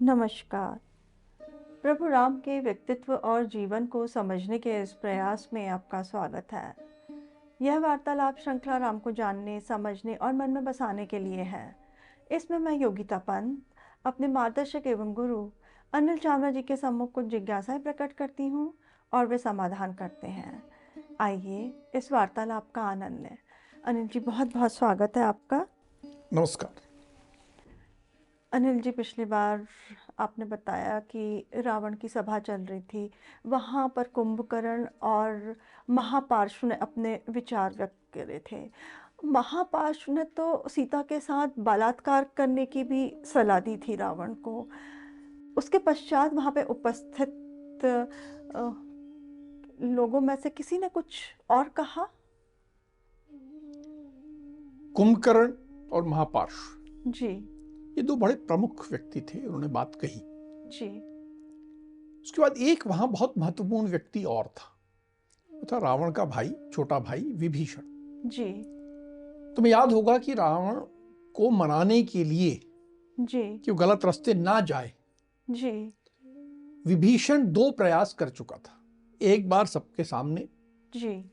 नमस्कार। प्रभु राम के व्यक्तित्व और जीवन को समझने के इस प्रयास में आपका स्वागत है। यह वार्तालाप श्रृंखला राम को जानने, समझने और मन में बसाने के लिए है। इसमें मैं योगिता पंत, अपने मार्गदर्शक एवं गुरु अनिल चावला जी के सम्मुख कुछ जिज्ञासाएं प्रकट करती हूँ और वे समाधान करते हैं। आइए इस वार्तालाप का आनंद लें। अनिल जी, बहुत बहुत स्वागत है आपका। नमस्कार। अनिल जी, पिछली बार आपने बताया कि रावण की सभा चल रही थी, वहाँ पर कुंभकर्ण और महापार्श्व ने अपने विचार व्यक्त करे थे। महापार्श्व ने तो सीता के साथ बलात्कार करने की भी सलाह दी थी रावण को। उसके पश्चात वहाँ पे उपस्थित लोगों में से किसी ने कुछ और कहा? कुंभकर्ण और महापार्श्व जी ये दो बड़े प्रमुख व्यक्ति थे, उन्होंने बात कही। जी उसके बाद एक वहां बहुत महत्वपूर्ण व्यक्ति और था, वो था रावण का भाई, छोटा भाई विभीषण। जी तुम्हें याद होगा कि रावण को मनाने के लिए जी कि वो गलत रास्ते ना जाए, जी विभीषण दो प्रयास कर चुका था। एक बार सबके सामने, जी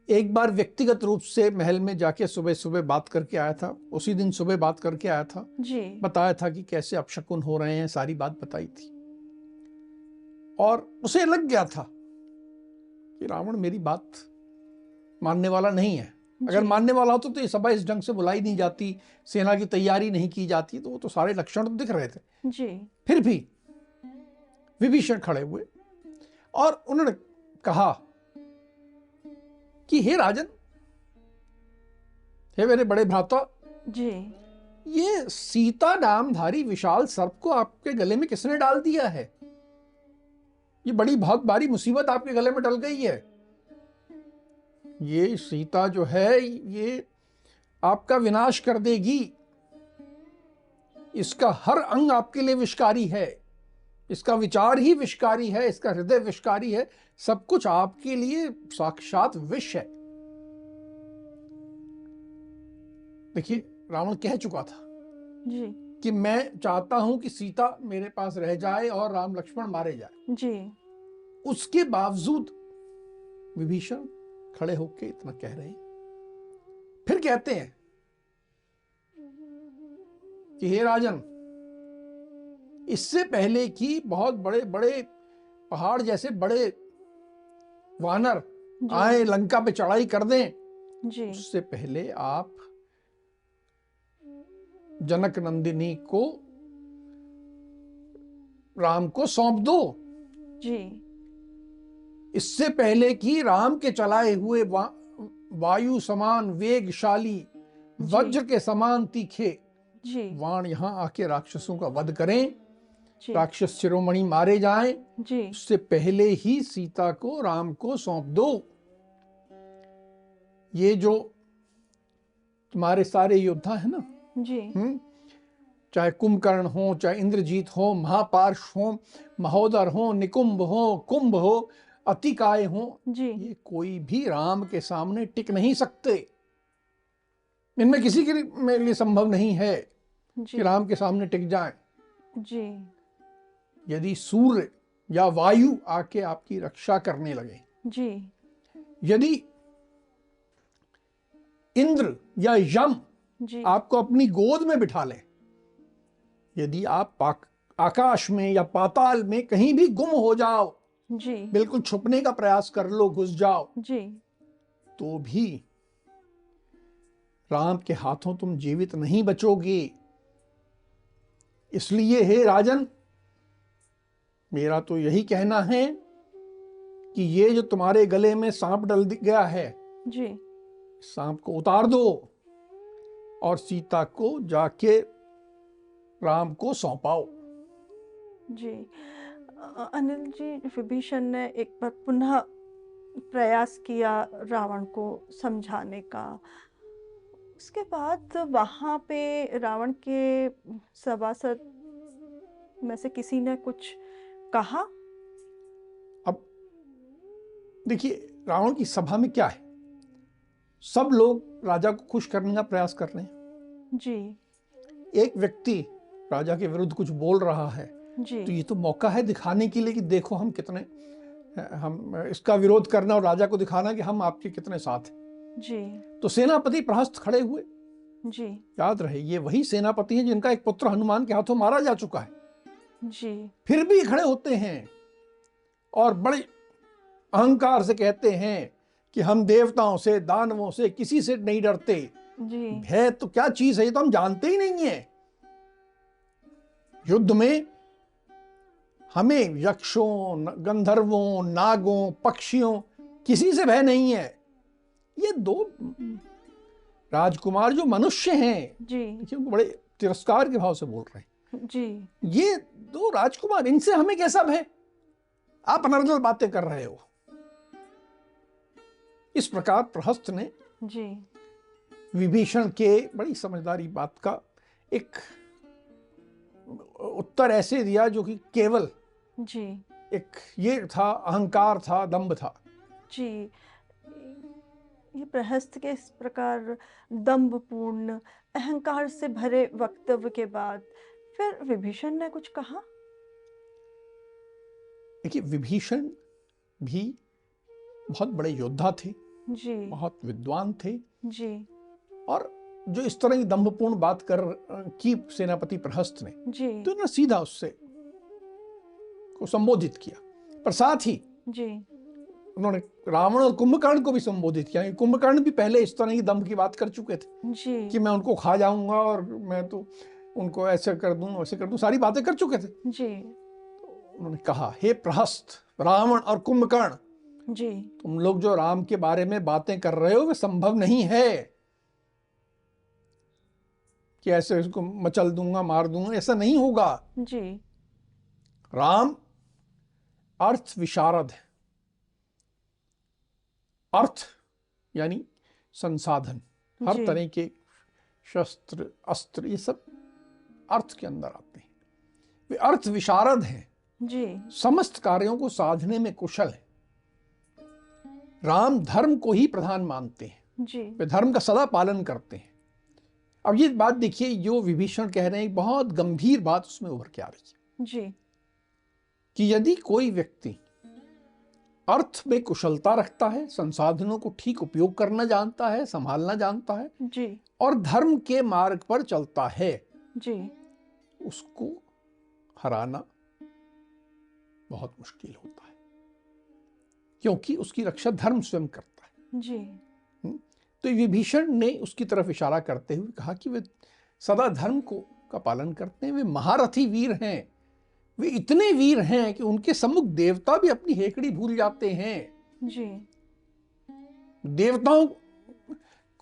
एक बार व्यक्तिगत रूप से महल में जाके सुबह सुबह बात करके आया था। उसी दिन सुबह बात करके आया था, जी बताया था कि कैसे अपशकुन हो रहे हैं, सारी बात बताई थी। और उसे लग गया था कि रावण मेरी बात मानने वाला नहीं है। अगर जी मानने वाला होता तो ये सभा इस ढंग से बुलाई नहीं जाती, सेना की तैयारी नहीं की जाती, तो वो तो सारे लक्षण तो दिख रहे थे। जी फिर भी विभीषण खड़े हुए और उन्होंने कहा कि हे राजन, हे मेरे बड़े भ्राता, जी ये सीता नामधारी विशाल सर्प को आपके गले में किसने डाल दिया है? ये बड़ी बहुत भारी मुसीबत आपके गले में डल गई है। ये सीता जो है ये आपका विनाश कर देगी। इसका हर अंग आपके लिए विषकारी है, इसका विचार ही विषकारी है, इसका हृदय विषकारी है, सब कुछ आपके लिए साक्षात विष है। देखिए, रावण कह चुका था जी कि मैं चाहता हूं कि सीता मेरे पास रह जाए और राम लक्ष्मण मारे जाए। जी उसके बावजूद विभीषण खड़े होकर इतना कह रहे हैं। फिर कहते हैं कि हे राजन, इससे पहले कि बहुत बड़े बड़े पहाड़ जैसे बड़े वानर आए लंका पे चढ़ाई कर दें, जी उससे पहले आप जनक नंदिनी को राम को सौंप दो। जी इससे पहले कि राम के चलाए हुए वायु समान वेगशाली, वज्र के समान तीखे जी वाण यहां आके राक्षसों का वध करें, जी राक्षस शिरोमणि मारे जाएं, जी उससे पहले ही सीता को राम को सौंप दो। ये जो तुम्हारे सारे योद्धा है ना, जी चाहे कुंभकर्ण हो, चाहे इंद्रजीत हो, महापार्श्व हो, महोदर हो, निकुंभ हो, कुंभ हो, अतिकाय हो, जी ये कोई भी राम के सामने टिक नहीं सकते। इनमें किसी के लिए संभव नहीं है कि राम के सामने टिक जाए। जी यदि सूर्य या वायु आके आपकी रक्षा करने लगे, जी यदि इंद्र या यम जी आपको अपनी गोद में बिठा ले, यदि आप आकाश में या पाताल में कहीं भी गुम हो जाओ, जी बिल्कुल छुपने का प्रयास कर लो, घुस जाओ, जी तो भी राम के हाथों तुम जीवित नहीं बचोगे। इसलिए हे राजन, मेरा तो यही कहना है कि ये जो तुम्हारे गले में सांप डल गया है, जी सांप को उतार दो और सीता को जाके राम को सौंपाओ। जी अनिल जी, विभीषण ने एक बार पुनः प्रयास किया रावण को समझाने का। उसके बाद वहाँ पे रावण के सभासद में से किसी ने कुछ कहा? अब देखिए, रावण की सभा में क्या है, सब लोग राजा को खुश करने का प्रयास कर रहे हैं। जी एक व्यक्ति राजा के विरुद्ध कुछ बोल रहा है, जी। तो ये तो मौका है दिखाने के लिए कि देखो हम कितने, हम इसका विरोध करना और राजा को दिखाना कि हम आपके कितने साथ हैं। जी। तो सेनापति प्रहस्त खड़े हुए। जी। याद रहे ये वही सेनापति हैं जिनका एक पुत्र हनुमान के हाथों मारा जा चुका है। जी। फिर भी खड़े होते हैं और बड़े अहंकार से कहते हैं कि हम देवताओं से, दानवों से, किसी से नहीं डरते। जी। भय तो क्या चीज है, ये तो हम जानते ही नहीं है। युद्ध में हमें यक्षों, गंधर्वों, नागों, पक्षियों, किसी से भय नहीं है। ये दो राजकुमार जो मनुष्य हैं, जी। देखिए उनको बड़े तिरस्कार के भाव से बोल रहे हैं। जी। ये दो राजकुमार, इनसे हमें कैसा भय, आप अनर्गल बातें कर रहे हो। इस प्रकार प्रहस्त ने जी। विभीषण के बड़ी समझदारी बात का एक उत्तर ऐसे दिया जो कि केवल जी। एक ये था, अहंकार था, दंभ था। जी। ये प्रहस्त के इस प्रकार दंभपूर्ण अहंकार से भरे वक्तव्य के बाद फिर विभीषण ने कुछ कहा? देखिए विभीषण भी बहुत बड़े योद्धा थे, जी। बहुत विद्वान थे, जी। और जो इस तरह की दंभपूर्ण बात कर की सेनापति प्रहस्त ने, जी। तो उन्होंने सीधा उससे को संबोधित किया। पर साथ ही जी। उन्होंने रावण और कुंभकर्ण को भी संबोधित किया। कुंभकर्ण भी पहले इस तरह की दंभ की बात कर चुके थे जी। कि मैं उनको खा जाऊंगा और मैं तो उनको ऐसे कर दूं, वैसे कर दूं, सारी बातें कर चुके थे। जी। उन्होंने कहा, हे प्रहस्त, रावण और कुंभकर्ण, जी। तुम लोग जो राम के बारे में बातें कर रहे हो वे संभव नहीं है कि ऐसे उसको मचल दूंगा, मार दूंगा, ऐसा नहीं होगा। जी। राम अर्थ विशारद है। अर्थ यानी संसाधन, हर जी। तरह के शस्त्र, अस्त्र, ये सब अर्थ के अंदर आते हैं। वे अर्थ विशारद हैं, जी। समस्त कार्यों को साधने में कुशल है। राम धर्म को ही प्रधान मानते हैं, जी। वे धर्म का सदा पालन करते हैं। अब ये बात देखिए, जो विभीषण कह रहे हैं, बहुत गंभीर बात उसमें उभर के आ रही है जी। कि यदि कोई व्यक्ति अर्थ में कुशलता रखता है, संसाधनों को ठीक उपयोग करना जानता है, संभालना जानता है, जी। और धर्म के मार्ग पर चलता है, जी। उसको हराना बहुत मुश्किल होता है, क्योंकि उसकी रक्षा धर्म स्वयं करता है। जी। तो विभीषण ने उसकी तरफ इशारा करते हुए कहा कि वे सदा धर्म का पालन करते हैं, वे महारथी वीर हैं, वे इतने वीर हैं कि उनके सम्मुख देवता भी अपनी हेकड़ी भूल जाते हैं। जी। देवताओं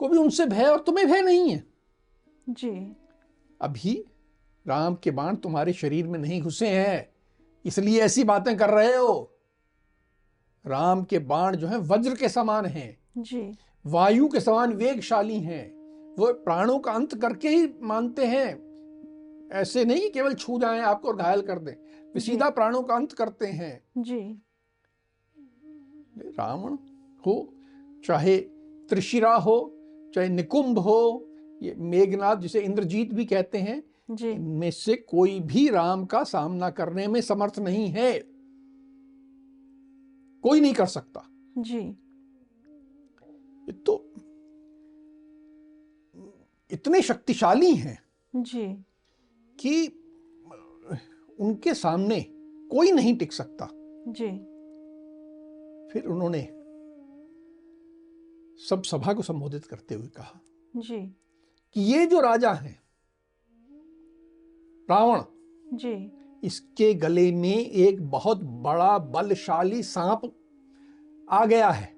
को भी उनसे भय, और तुम्हें भय नहीं है। जी। अभी राम के बाण तुम्हारे शरीर में नहीं घुसे हैं, इसलिए ऐसी बातें कर रहे हो। राम के बाण जो हैं वज्र के समान हैं, जी। वायु के समान वेगशाली हैं। वो प्राणों का अंत करके ही मानते हैं, ऐसे नहीं केवल छू जाएं आपको और घायल कर दें, वे सीधा प्राणों का अंत करते हैं। जी। रावण हो, चाहे त्रिशिरा हो, चाहे निकुंभ हो, ये मेघनाद जिसे इंद्रजीत भी कहते हैं, जी। इनमें से कोई भी राम का सामना करने में समर्थ नहीं है, कोई नहीं कर सकता। जी। तो इतने शक्तिशाली हैं जी। कि उनके सामने कोई नहीं टिक सकता। जी। फिर उन्होंने सब सभा को संबोधित करते हुए कहा जी। कि ये जो राजा है रावण, जी। इसके गले में एक बहुत बड़ा बलशाली सांप आ गया है।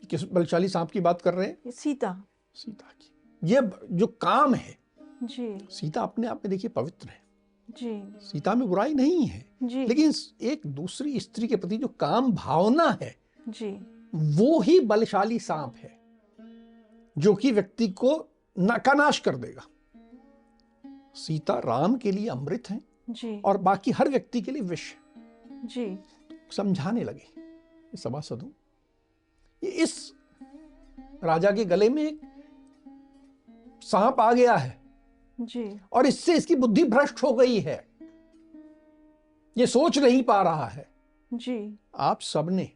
किस बलशाली सांप की बात कर रहे हैं? सीता। सीता की। ये जो काम है, जी। सीता अपने आप में देखिए पवित्र है, जी। सीता में बुराई नहीं है, जी। लेकिन एक दूसरी स्त्री के प्रति जो काम भावना है, जी। वो ही बलशाली सांप है जो कि व्यक्ति को का नाश कर देगा। सीता राम के लिए अमृत है जी। और बाकी हर व्यक्ति के लिए विष है। जी। समझाने लगे सभासदों, ये इस राजा के गले में एक सांप आ गया है जी। और इससे इसकी बुद्धि भ्रष्ट हो गई है। ये सोच नहीं पा रहा है। जी। आप सबने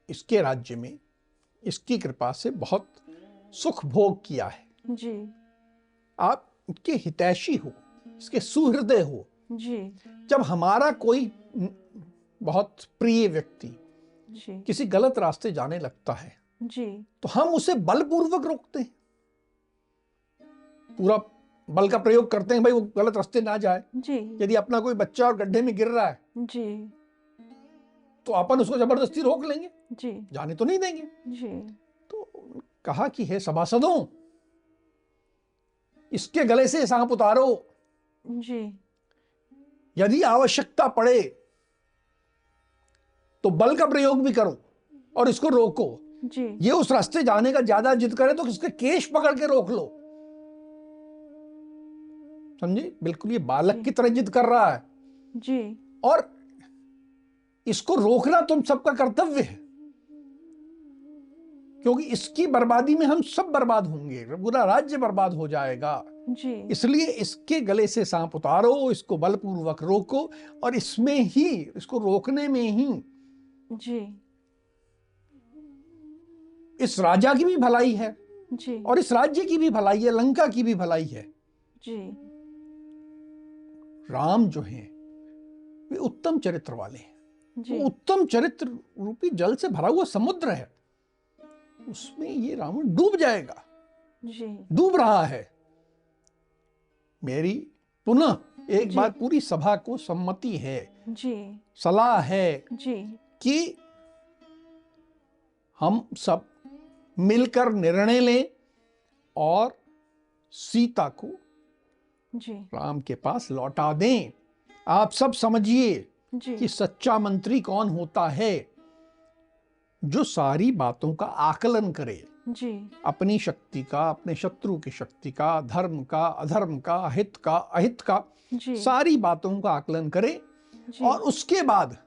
इसके राज्य में इसकी कृपा से बहुत सुख भोग किया है। जी। आप इसके हितैषी हो, इसके सुहृदय हो। जी। जब हमारा कोई बहुत प्रिय व्यक्ति जी। किसी गलत रास्ते जाने लगता है जी। तो हम उसे बलपूर्वक रोकते हैं, पूरा बल का प्रयोग करते हैं भाई वो गलत रास्ते ना जाए। जी। यदि अपना कोई बच्चा और गड्ढे में गिर रहा है जी। तो अपन उसको जबरदस्ती रोक लेंगे, जी। जाने तो नहीं देंगे। जी। तो कहा कि हे सभासदों, इसके गले से सांप उतारो, जी। यदि आवश्यकता पड़े तो बल का प्रयोग भी करो और इसको रोको। जी। ये उस रास्ते जाने का ज्यादा जिद करे तो इसके केश पकड़ के रोक लो। समझे? बिल्कुल ये बालक की तरह जिद कर रहा है। जी। और इसको रोकना तुम सबका कर्तव्य है, क्योंकि इसकी बर्बादी में हम सब बर्बाद होंगे, पूरा राज्य बर्बाद हो जाएगा। जी। इसलिए इसके गले से सांप उतारो, इसको बलपूर्वक रोको, और इसमें ही, इसको रोकने में ही जी। इस राजा की भी भलाई है जी। और इस राज्य की भी भलाई है, लंका की भी भलाई है। जी। राम जो हैं वे उत्तम चरित्र वाले हैं। जी। वो उत्तम चरित्र रूपी जल से भरा हुआ समुद्र है, उसमें ये रावण डूब जाएगा, जी। डूब रहा है। मेरी पुनः एक जी। बार पूरी सभा को सम्मति है, जी। सलाह है जी। कि हम सब मिलकर निर्णय लें और सीता को जी। राम के पास लौटा दें। आप सब समझिए जी। कि सच्चा मंत्री कौन होता है, जो सारी बातों का आकलन करे, जी। अपनी शक्ति का, अपने शत्रु की शक्ति का, धर्म का, अधर्म का, हित का, अहित का, जी। सारी बातों का आकलन करे जी। और उसके बाद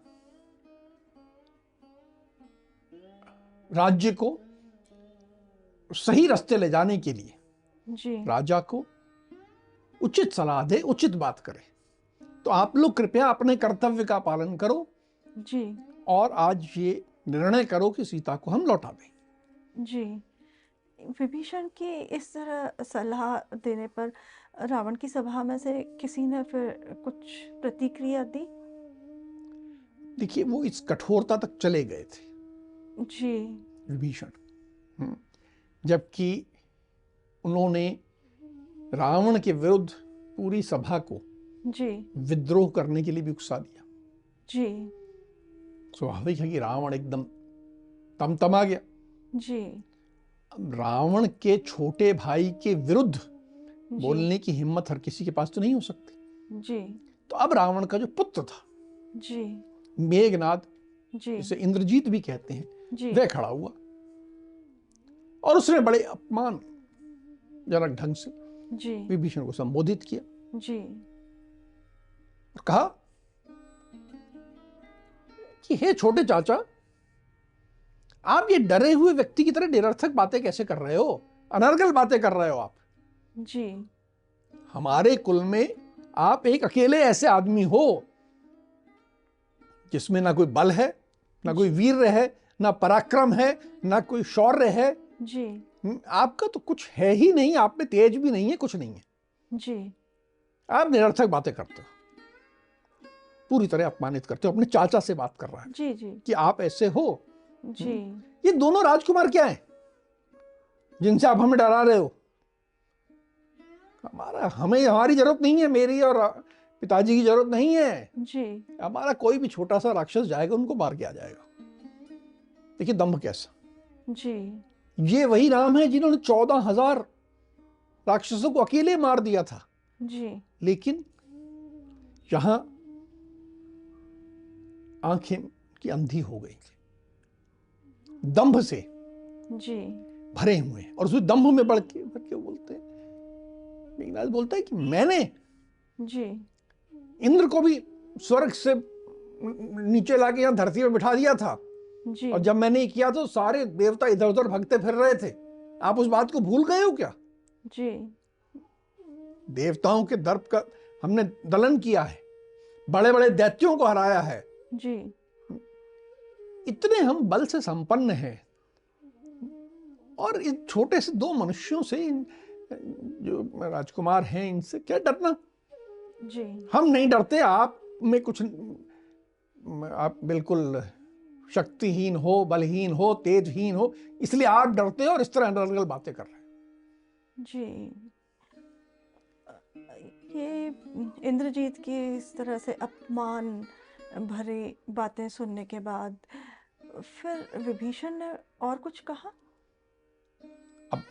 राज्य को सही रास्ते ले जाने के लिए जी। राजा को उचित सलाह दे, उचित बात करे। तो आप लोग कृपया अपने कर्तव्य का पालन करो जी। और आज ये निर्णय करो कि सीता को हम लौटा दें। जी। विभीषण की इस तरह सलाह देने पर रावण की सभा में से किसी ने फिर कुछ प्रतिक्रिया दी? देखिए, वो इस कठोरता तक चले गए थे जी। विभीषण, जबकि उन्होंने रावण के विरुद्ध पूरी सभा को जी। विद्रोह करने के लिए भी उकसा दिया। जी। स्वाभाविक है कि रावण एकदम तमतमा गया। जी। अब रावण के छोटे भाई के विरुद्ध जी। बोलने की हिम्मत हर किसी के पास तो नहीं हो सकती। जी। तो अब रावण का जो पुत्र था, जी। मेघनाद, जी। जिसे इंद्रजीत भी कहते हैं, जी। वह खड़ा हुआ और उसने बड़े अपमानजनक ढंग से जी। विभीषण को संबोधित किया जी। और कहा कि हे छोटे चाचा, आप ये डरे हुए व्यक्ति की तरह निरर्थक बातें कैसे कर रहे हो, अनर्गल बातें कर रहे हो आप। जी। हमारे कुल में आप एक अकेले ऐसे आदमी हो जिसमें ना कोई बल है, ना कोई वीर है, ना पराक्रम है, ना कोई शौर्य है। जी। आपका तो कुछ है ही नहीं, आप में तेज भी नहीं है, कुछ नहीं है। जी। आप निरर्थक बातें करते हो, पूरी तरह अपमानित करते हो। अपने चाचा से बात कर रहा है जी। जी। कि आप ऐसे हो। जी। ये दोनों राजकुमार क्या हैं जिनसे आप हमें डरा रहे हो? हमारी जरूरत नहीं है, मेरी और पिताजी की जरूरत नहीं है। जी। हमारा कोई भी छोटा सा राक्षस जाएगा, उनको मार के आ जाएगा। देखिए दम्भ कैसा। जी। ये वही राम है जिन्होंने 14,000 राक्षसों को अकेले मार दिया था। जी। लेकिन यहां आंखें की अंधी हो गई, दंभ से जी। भरे हुए हैं। और उस दंभ में बढ़ के बोलते हैं, मेघनाद बोलता है कि मैंने जी। इंद्र को भी स्वर्ग से नीचे लाके यहां धरती पर बिठा दिया था, जी। और जब मैंने किया तो सारे देवता इधर उधर भगते फिर रहे थे। आप उस बात को भूल गए हो क्या? जी। देवताओं के हमने दलन किया है, बड़े बड़े दैत्यों को हराया है, जी, इतने हम बल से संपन्न हैं, और इन छोटे से दो मनुष्यों से, इन जो राजकुमार हैं, इनसे क्या डरना? जी, हम नहीं डरते, आप में कुछ, आप बिल्कुल शक्तिहीन हो, बलहीन हो, तेजहीन हो, इसलिए आप डरते हो और इस तरह अनर्गल बातें कर रहे हैं। जी। ये इंद्रजीत की इस तरह से अपमान भरी बातें सुनने के बाद फिर विभीषण ने और कुछ कहा? अब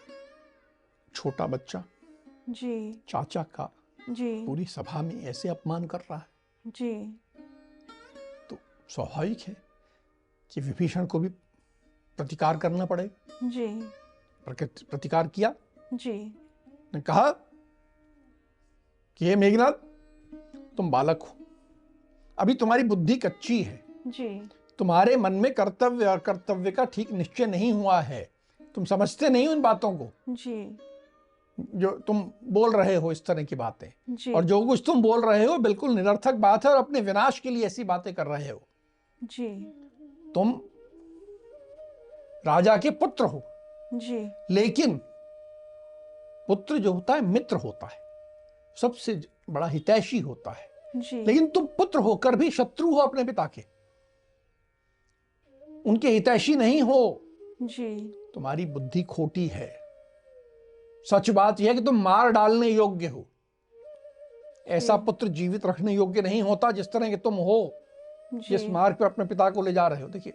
छोटा बच्चा जी, चाचा का जी, पूरी सभा में ऐसे अपमान कर रहा है, जी, तो स्वाभाविक है कि विभीषण को भी प्रतिकार करना पड़े। जी, प्रतिकार किया, जी, ने कहा कि हे मेघनाद, तुम बालक हो, अभी तुम्हारी बुद्धि कच्ची है, जी, तुम्हारे मन में कर्तव्य और कर्तव्य का ठीक निश्चय नहीं हुआ है, तुम समझते नहीं हो इन बातों को, जी, जो तुम बोल रहे हो इस तरह की बातें, जी, और जो कुछ तुम बोल रहे हो बिल्कुल निरर्थक बात है और अपने विनाश के लिए ऐसी बातें कर रहे हो। जी, तुम राजा के पुत्र हो, जी, लेकिन पुत्र जो होता है मित्र होता है, सबसे बड़ा हितैषी होता है, जी, लेकिन तुम पुत्र होकर भी शत्रु हो अपने पिता के, उनके हितैषी नहीं हो, जी, तुम्हारी बुद्धि खोटी है। सच बात यह है कि तुम मार डालने योग्य हो, ऐसा जी, पुत्र जीवित रखने योग्य नहीं होता जिस तरह के तुम हो, जिस जी, मार्ग पर अपने पिता को ले जा रहे हो। देखिए,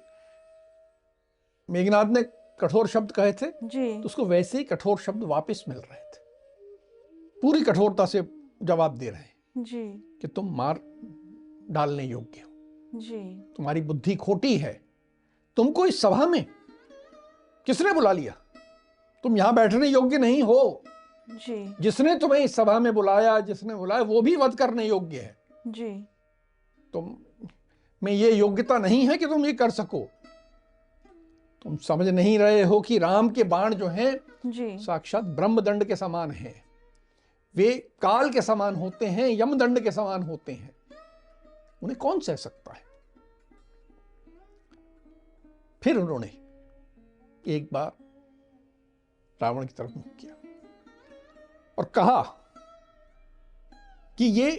मेघनाद ने कठोर शब्द कहे थे, जी, तो उसको वैसे ही कठोर शब्द वापस मिल रहे थे, पूरी कठोरता से जवाब दे रहे हैं जी, कि तुम मार डालने योग्य हो, जी, तुम्हारी बुद्धि खोटी है, तुमको इस सभा में किसने बुला लिया? तुम यहां बैठने योग्य नहीं हो, जी, जिसने तुम्हें इस सभा में बुलाया, जिसने बुलाया वो भी वध करने योग्य है। जी, तुम में ये योग्यता नहीं है कि तुम ये कर सको। तुम समझ नहीं रहे हो कि राम के बाण जो हैं जी, साक्षात ब्रह्मदंड के समान हैं, वे काल के समान होते हैं, यमदंड के समान होते हैं, उन्हें कौन सह सकता है? फिर उन्होंने एक बार रावण की तरफ मुख किया और कहा कि ये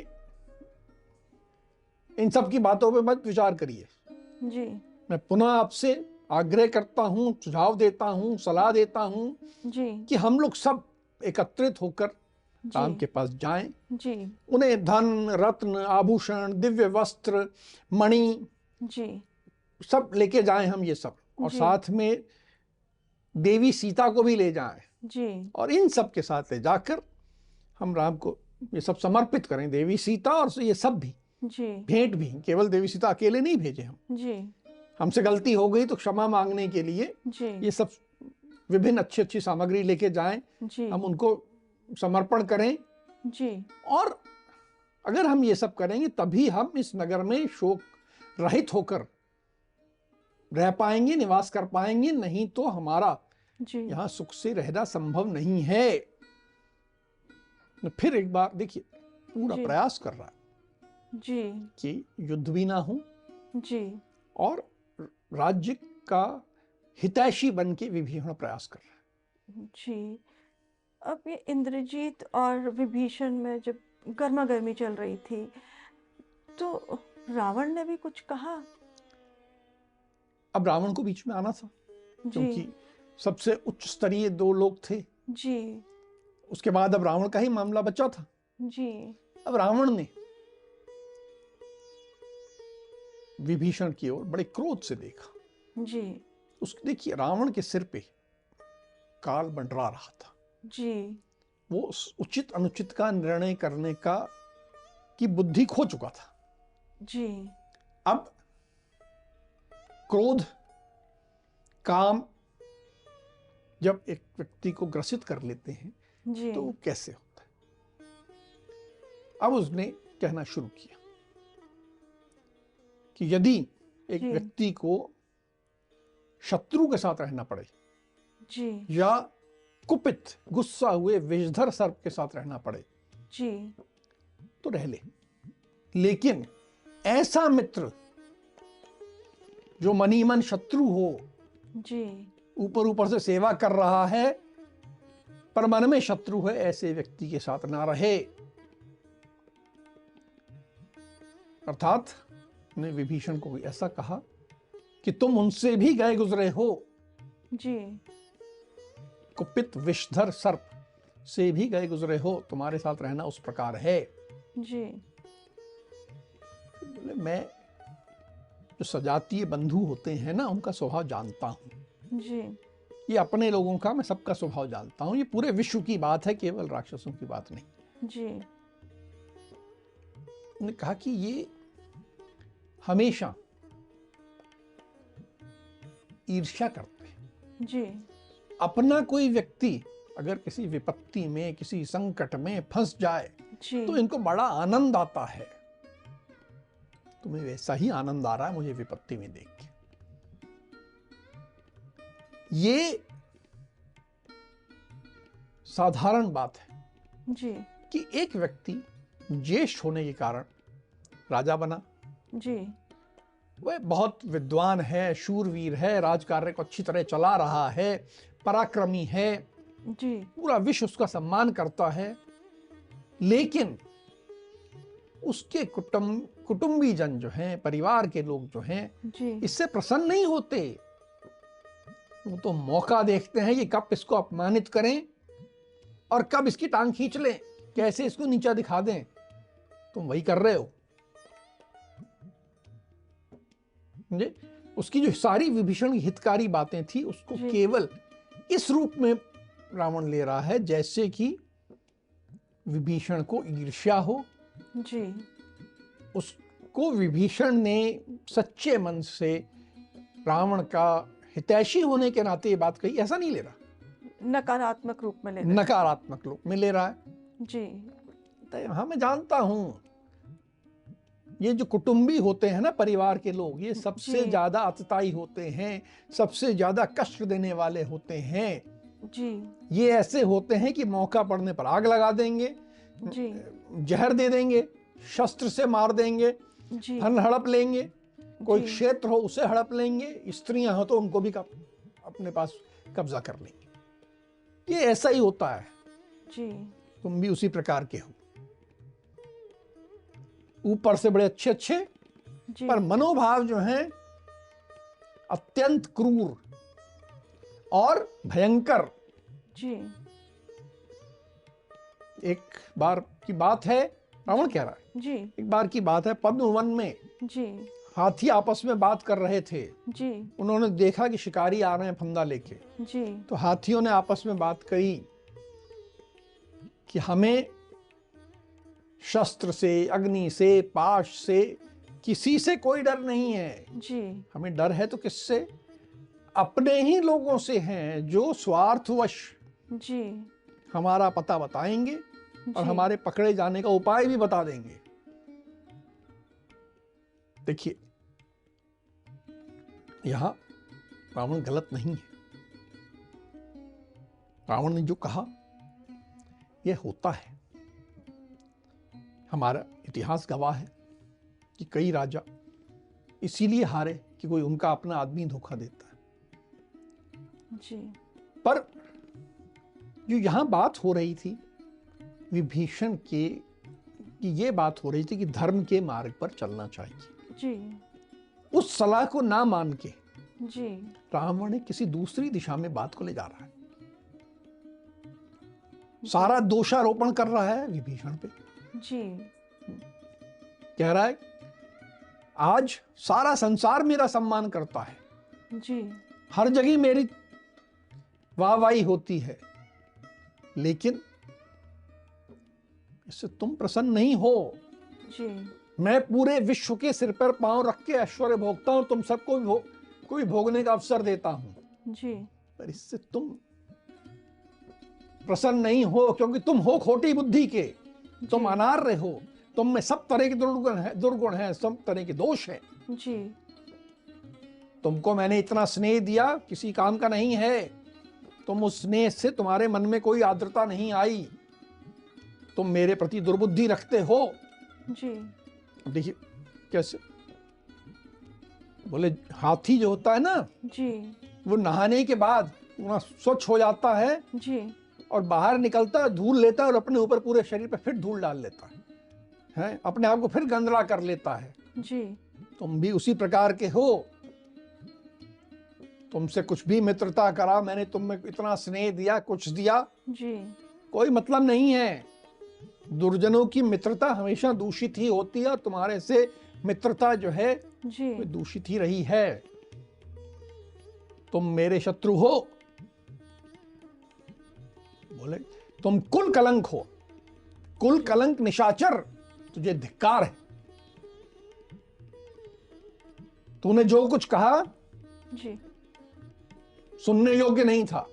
इन सब की बातों पे मत विचार करिए, जी, मैं पुनः आपसे आग्रह करता हूं, सुझाव देता हूं, सलाह देता हूं जी, कि हम लोग सब एकत्रित होकर राम जी, के पास जाएं, जी, उन्हें धन, रत्न, आभूषण, दिव्य वस्त्र, मणि जी, सब लेके जाएं हम ये सब, और जी, साथ में देवी सीता को भी ले जाएं, जी, और इन सब के साथ ले जाकर हम राम को ये सब समर्पित करें, देवी सीता और ये सब भी, जी, भेंट भी, केवल देवी सीता अकेले नहीं भेजे हम, जी, हमसे गलती हो गई तो क्षमा मांगने के लिए जी, ये सब विभिन्न अच्छी अच्छी सामग्री लेके जाएं, जी, हम उनको समर्पण करें, जी, और अगर हम ये सब करेंगे तभी हम इस नगर में शोक रहित होकर रह पाएंगे, निवास कर पाएंगे, नहीं तो हमारा जी, यहां सुख से रहना संभव नहीं है। फिर एक बार देखिए, पूरा जी, प्रयास कर रहा है जी, कि युद्ध भी ना हो जी, और राज्य का हितैषी बन के विभीषण प्रयास कर रहा है। जी। अब ये इंद्रजीत और विभीषण में जब गर्मा गर्मी चल रही थी, तो रावण ने भी कुछ कहा? अब रावण को बीच में आना था, जी, क्योंकि सबसे उच्च स्तरीय दो लोग थे, जी, उसके बाद अब रावण का ही मामला बचा था। जी, अब रावण ने विभीषण की ओर बड़े क्रोध से देखा। जी, देखिए, रावण के सिर पे काल मंडरा रहा था, जी, वो उचित अनुचित का निर्णय करने का की बुद्धि खो चुका था। जी, अब क्रोध, काम जब एक व्यक्ति को ग्रसित कर लेते हैं जी, तो वो कैसे होता है? अब उसने कहना शुरू किया कि यदि एक जी, व्यक्ति को शत्रु के साथ रहना पड़े जी, या कुपित गुस्सा हुए विषधर सर्प के साथ रहना पड़े, जी, तो रह ले, लेकिन ऐसा मित्र जो मनी मन शत्रु हो, जी, ऊपर ऊपर से सेवा कर रहा है पर मन में शत्रु है, ऐसे व्यक्ति के साथ ना रहे। अर्थात ने विभीषण को ऐसा कहा कि तुम उनसे भी गए गुजरे हो, जी, कुपित विषधर सर्प से भी गए गुजरे हो, तुम्हारे साथ रहना उस प्रकार है। जी, बोले मैं जो सजातीय बंधु होते हैं ना, उनका स्वभाव जानता हूं। जी, ये अपने लोगों का मैं सबका स्वभाव जानता हूं। ये पूरे विश्व की बात है, केवल राक्षसों की बात नहीं। जी, उन्होंने कहा कि ये हमेशा ईर्ष्या करते हैं। जी, अपना कोई व्यक्ति अगर किसी विपत्ति में, किसी संकट में फंस जाए जी, तो इनको बड़ा आनंद आता है। तुम्हें वैसा ही आनंद आ रहा है मुझे विपत्ति में देख के। ये साधारण बात है जी, कि एक व्यक्ति ज्येष्ठ होने के कारण राजा बना, जी, वह बहुत विद्वान है, शूरवीर है, राजकार्य को अच्छी तरह चला रहा है, पराक्रमी है, जी, पूरा विश्व उसका सम्मान करता है, लेकिन उसके कुटुंबी जन जो हैं, परिवार के लोग जो हैं, जी, इससे प्रसन्न नहीं होते। वो तो मौका देखते हैं कि कब इसको अपमानित करें और कब इसकी टांग खींच लें, कैसे इसको नीचा दिखा दें। तुम वही कर रहे हो। समझे? उसकी जो सारी विभीषण की हितकारी बातें थी, उसको जी। केवल इस रूप में रावण ले रहा है जैसे कि विभीषण को ईर्ष्या हो। जी, उसको विभीषण ने सच्चे मन से रावण का हितैषी होने के नाते ये बात कही, ऐसा नहीं ले रहा। नकारात्मक रूप में ले रहे हैं। नकारात्मक रूप में ले रहा है। जी, तो हाँ, मैं जानता हूं ये जो कुटुंबी होते हैं ना, परिवार के लोग, ये सबसे जी। ज्यादा अतताई होते हैं, सबसे ज्यादा कष्ट देने वाले होते हैं। जी, ये ऐसे होते हैं कि मौका पड़ने पर आग लगा देंगे, जी, जहर दे देंगे, शस्त्र से मार देंगे, जी, धन हड़प लेंगे, कोई जी। क्षेत्र हो उसे हड़प लेंगे, स्त्रियां हो तो उनको भी अपने पास कब्जा कर लेंगे। ये ऐसा ही होता है। जी, तुम भी उसी प्रकार के हो, ऊपर से बड़े अच्छे अच्छे, जी, पर मनोभाव जो हैं अत्यंत क्रूर और भयंकर। जी, एक बार की बात है, रावण कह रहा है, जी, एक बार की बात है, पद्म वन में जी, हाथी आपस में बात कर रहे थे। जी, उन्होंने देखा कि शिकारी आ रहे हैं फंदा लेके, जी, तो हाथियों ने आपस में बात कही कि हमें शस्त्र से, अग्नि से, पाश से, किसी से कोई डर नहीं है। जी, हमें डर है तो किससे? अपने ही लोगों से हैं जो स्वार्थवश जी, हमारा पता बताएंगे और जी। हमारे पकड़े जाने का उपाय भी बता देंगे। देखिए, यहां रावण गलत नहीं है। रावण ने जो कहा यह होता है। हमारा इतिहास गवाह है कि कई राजा इसीलिए हारे कि कोई उनका अपना आदमी धोखा देता है। जी, पर जो यहां बात हो रही थी विभीषण के, कि ये बात हो रही थी कि धर्म के मार्ग पर चलना चाहिए। जी, उस सलाह को ना मान के जी, रावण किसी दूसरी दिशा में बात को ले जा रहा है। सारा दोषारोपण कर रहा है विभीषण पे। जी, कह रहा है आज सारा संसार मेरा सम्मान करता है, जी, हर जगह मेरी वाहवाही होती है, लेकिन इससे तुम प्रसन्न नहीं हो। जी, मैं पूरे विश्व के सिर पर पांव रख के ऐश्वर्य भोगता हूं, तुम सबको कोई भोगने का अवसर देता हूं, जी, पर इससे तुम प्रसन्न नहीं हो, क्योंकि तुम हो खोटी बुद्धि के, तुम जी। अनार्य हो, तुम में सब तरह के दुर्गुण है, सब तरह के दोष है। जी, तुमको मैंने इतना स्नेह दिया, किसी काम का नहीं है। तुम उस स्नेह से तुम्हारे मन में कोई आर्द्रता नहीं आई, तुम मेरे प्रति दुर्बुद्धि रखते हो, जी। देखिए कैसे, बोले हाथी जो होता है ना, जी। वो नहाने के बाद पूरा स्वच्छ हो जाता है जी। और बाहर निकलता है, धूल लेता है और अपने ऊपर पूरे शरीर पे फिर धूल डाल लेता है, अपने आप को फिर गंदला कर लेता है। जी। तुम भी उसी प्रकार के हो। तुमसे कुछ भी मित्रता करा, मैंने तुम्हें इतना स्नेह दिया, कुछ दिया, जी। कोई मतलब नहीं है। दुर्जनों की मित्रता हमेशा दूषित ही होती है और तुम्हारे से मित्रता जो है जी। वो दूषित ही रही है। तुम मेरे शत्रु हो। बोले तुम कुल कलंक हो, कुल कलंक निशाचर, तुझे धिक्कार है। तूने जो कुछ कहा जी। सुनने योग्य नहीं था,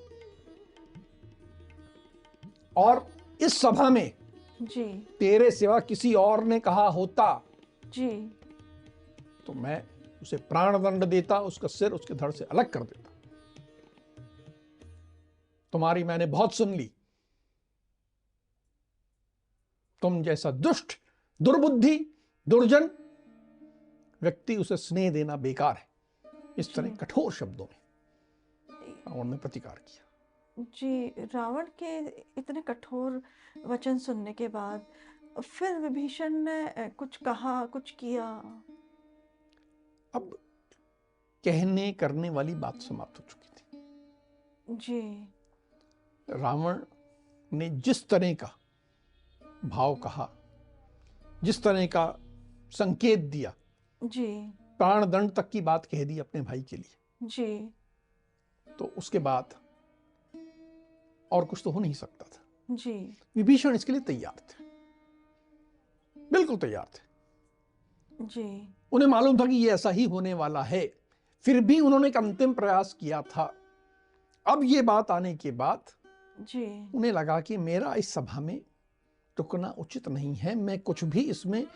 और इस सभा में जी। तेरे सिवा किसी और ने कहा होता जी। तो मैं उसे प्राण दंड देता, उसका सिर उसके धड़ से अलग कर देता। तुम्हारी मैंने बहुत सुन ली। तुम जैसा दुष्ट, दुर्बुद्धि, दुर्जन व्यक्ति, उसे स्नेह देना बेकार है। इस तरह जी। कठोर शब्दों में रावण ने प्रतिकार किया। जी, रावण के इतने कठोर वचन सुनने के बाद फिर विभीषण ने कुछ कहा, कुछ किया? अब कहने करने वाली बात समाप्त हो चुकी थी। जी। रावण ने जिस तरह का भाव कहा, जिस तरह का संकेत दिया, जी। प्राण दंड तक की बात कह दी अपने भाई के लिए, जी। तो उसके बाद और कुछ तो हो नहीं सकता था। जी। विभीषण इसके लिए तैयार थे, बिल्कुल तैयार थे। जी। उन्हें मालूम था कि ये ऐसा ही होने वाला है, फिर भी उन्होंने एक अंतिम प्रयास किया था। अब ये बात आने के बाद जी। उन्हें लगा कि मेरा इस सभा में रुकना उचित नहीं है, मैं कुछ भी इसमें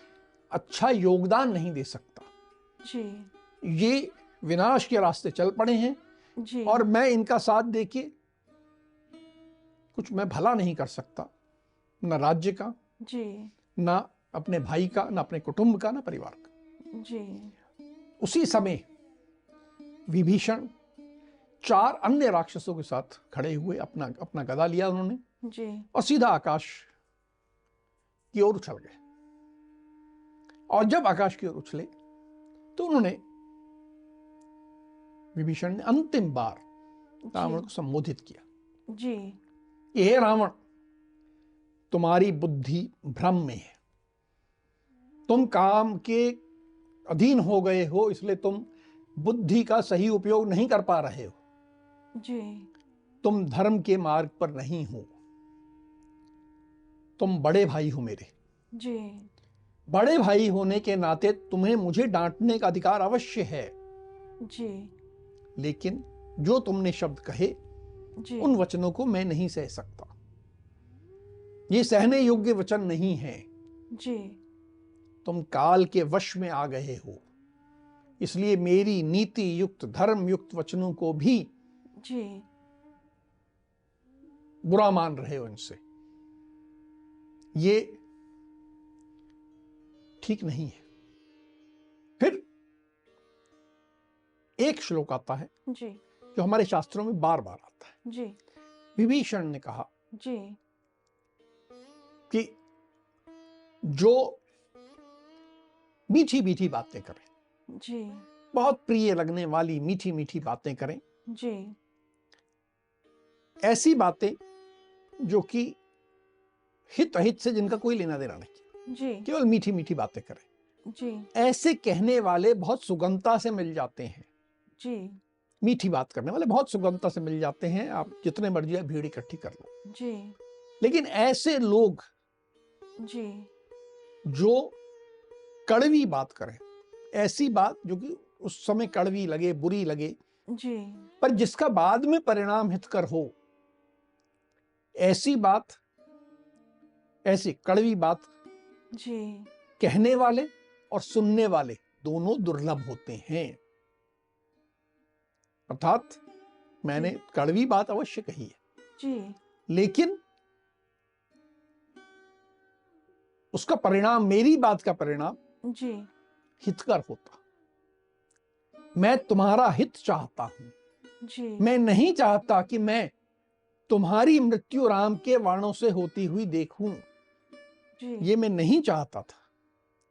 अच्छा योगदान नहीं दे सकता। जी। ये विनाश के रास्ते चल पड़े हैं जी। और मैं इनका साथ देके कुछ मैं भला नहीं कर सकता, न राज्य का, जी। न अपने भाई का, न अपने कुटुंब का, न परिवार का। जी। उसी समय विभीषण 4 अन्य राक्षसों के साथ खड़े हुए, अपना अपना गदा लिया उन्होंने जी। और सीधा आकाश की ओर उछल गए। और जब आकाश की ओर उछले तो उन्होंने, विभीषण ने अंतिम बार रावण को संबोधित किया। जी। हे रावण, तुम्हारी बुद्धि भ्रम में है। तुम काम के अधीन हो गए हो, इसलिए तुम बुद्धि का सही उपयोग नहीं कर पा रहे हो। जी। तुम धर्म के मार्ग पर नहीं हो। तुम बड़े भाई हो मेरे। जी। बड़े भाई होने के नाते तुम्हें मुझे डांटने का अधिकार अवश्य है, जी। लेकिन जो तुमने शब्द कहे जी। उन वचनों को मैं नहीं सह सकता। ये सहने योग्य वचन नहीं है। जी। तुम काल के वश में आ गए हो, इसलिए मेरी नीति युक्त, धर्म युक्त वचनों को भी जी। बुरा मान रहे हो। इनसे ये ठीक नहीं है। फिर एक श्लोक आता है जी। जो हमारे शास्त्रों में बार बार आता है। जी। विभीषण ने कहा जी। कि जो मीठी मीठी बातें करें, जी। बहुत प्रिय लगने वाली मीठी मीठी बातें करें, जी। ऐसी बातें जो कि हित अहित से जिनका कोई लेना देना नहीं, जी। केवल मीठी मीठी बातें करें। जी। ऐसे कहने वाले बहुत सुगमता से मिल जाते हैं। जी। मीठी बात करने वाले बहुत सुगमता से मिल जाते हैं। आप जितने मर्जी भीड़ इकट्ठी कर लो। जी। लेकिन ऐसे लोग जी। जो कड़वी बात करें, ऐसी बात जो कि उस समय कड़वी लगे, बुरी लगे, जी। पर जिसका बाद में परिणाम हितकर हो, ऐसी बात, ऐसी कड़वी बात जी। कहने वाले और सुनने वाले दोनों दुर्लभ होते हैं। अर्थात मैंने कड़वी बात अवश्य कही है, जी। लेकिन उसका परिणाम, मेरी बात का परिणाम जी, हितकर होता। मैं तुम्हारा हित चाहता हूं। जी, मैं नहीं चाहता कि मैं तुम्हारी मृत्यु राम के वाणों से होती हुई देखूं। जी, ये मैं नहीं चाहता था,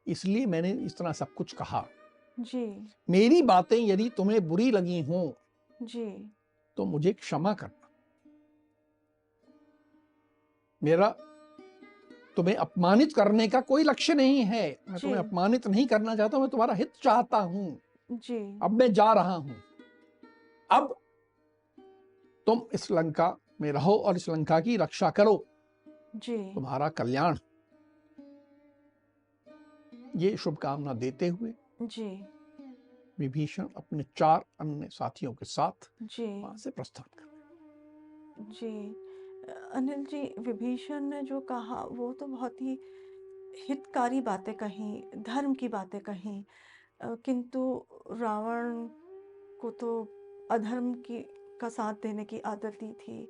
इसलिए मैंने इस तरह सब कुछ कहा। जी, मेरी बातें यदि तुम्हें बुरी लगी हों जी, तो मुझे क्षमा करना। मेरा तुम्हें अपमानित करने का कोई लक्ष्य नहीं है। मैं जी, तुम्हें अपमानित नहीं करना चाहता, मैं तुम्हारा हित चाहता हूं। जी, अब मैं जा रहा हूं। अब तुम इस लंका में रहो और इस लंका की रक्षा करो, जी, तुम्हारा कल्याण। ये शुभकामना देते हुए जी, विभीषण अपने 4 अन्य साथियों के साथ जी, वहां से प्रस्थान कर जी। अनिल जी, विभीषण ने जो कहा वो तो बहुत ही हितकारी बातें कहीं, धर्म की बातें कहीं, किंतु रावण को तो अधर्म की का साथ देने की आदत दी थी,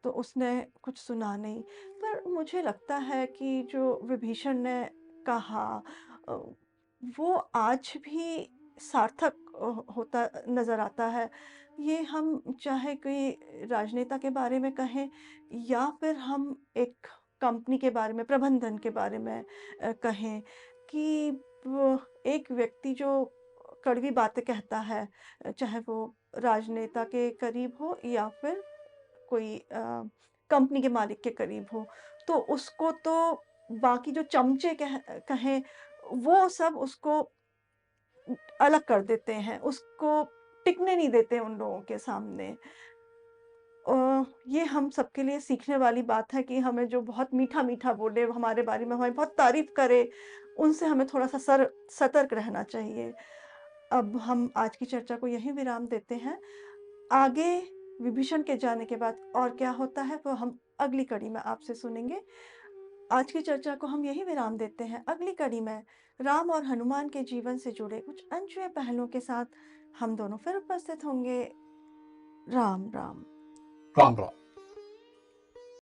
तो उसने कुछ सुना नहीं। पर मुझे लगता है कि जो विभीषण ने कहा अ, वो आज भी सार्थक होता नज़र आता है। ये हम चाहे कोई राजनेता के बारे में कहें या फिर हम एक कंपनी के बारे में, प्रबंधन के बारे में कहें कि वो एक व्यक्ति जो कड़वी बातें कहता है, चाहे वो राजनेता के करीब हो या फिर कोई कंपनी के मालिक के करीब हो, तो उसको तो बाकी जो चमचे कहें, वो सब उसको अलग कर देते हैं, उसको टिकने नहीं देते उन लोगों के सामने। ये हम सबके लिए सीखने वाली बात है कि हमें जो बहुत मीठा-मीठा बोले, हमारे बारे में हमारी बहुत तारीफ़ करे, उनसे हमें थोड़ा-सा सतर्क रहना चाहिए। अब हम आज की चर्चा को यहीं विराम देते हैं। आगे विभीषण के जाने के बाद और क्या होता है, वो हम अगली कड़ी में आपसे सुनेंगे। आज की चर्चा को हम यहीं विराम देते हैं। अगली कड़ी में राम और हनुमान के जीवन से जुड़े कुछ अनछुए पहलुओं के साथ हम दोनों फिर उपस्थित होंगे। राम, राम। राम राम।